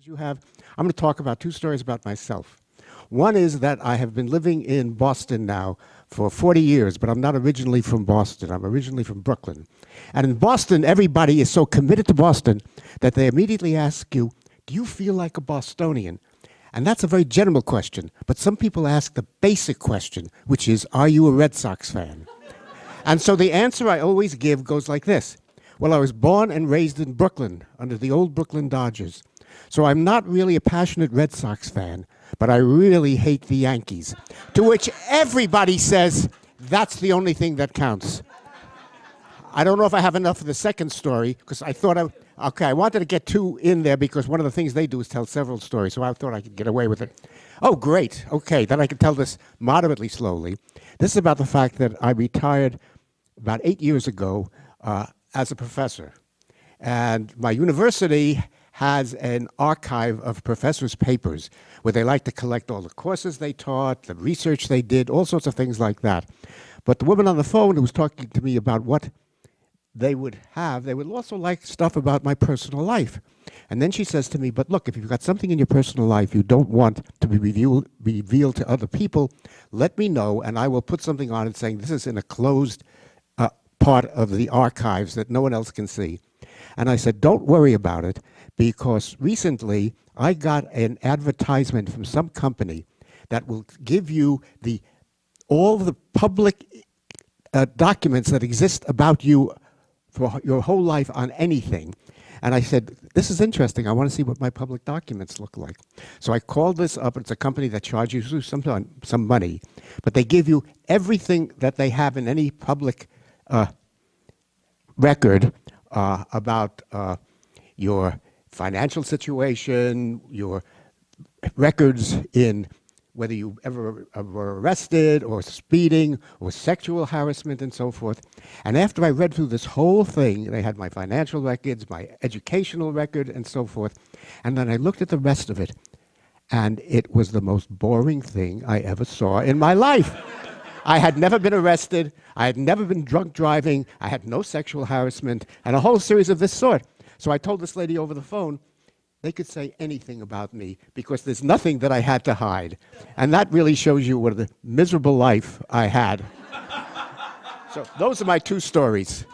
You have, I'm going to talk about two stories about myself. One is that I have been living in Boston now for 40 years, but I'm not originally from Boston. I'm originally from Brooklyn. And in Boston, everybody is so committed to Boston that they immediately ask you, do you feel like a Bostonian? And that's a very general question, but some people ask the basic question, which is, are you a Red Sox fan? And so the answer I always give goes like this. Well, I was born and raised in Brooklyn under the old Brooklyn Dodgers. So I'm not really a passionate Red Sox fan, but I really hate the Yankees. To which everybody says, that's the only thing that counts. I don't know if I have enough of the second story, because I thought I wanted to get two in there because one of the things they do is tell several stories, so I thought I could get away with it. Oh, great. Okay, then I can tell this moderately slowly. This is about the fact that I retired about 8 years ago as a professor. And my university has an archive of professors' papers where they like to collect all the courses they taught, the research they did, all sorts of things like that. But the woman on the phone who was talking to me about what they would have, they would also like stuff about my personal life. And then she says to me, but look, if you've got something in your personal life you don't want to be revealed to other people, let me know and I will put something on it saying this is in a closed part of the archives that no one else can see. And I said, don't worry about it, because recently I got an advertisement from some company that will give you all the public documents that exist about you for your whole life on anything. And I said, this is interesting. I want to see what my public documents look like. So I called this up. It's a company that charges you some money, but they give you everything that they have in any public record about your financial situation, your records in whether you ever were arrested or speeding or sexual harassment and so forth. And after I read through this whole thing, they had my financial records, my educational record, and so forth. And then I looked at the rest of it, and it was the most boring thing I ever saw in my life. I had never been arrested. I had never been drunk driving. I had no sexual harassment, and a whole series of this sort. So I told this lady over the phone, they could say anything about me because there's nothing that I had to hide. And that really shows you what a miserable life I had. So those are my two stories.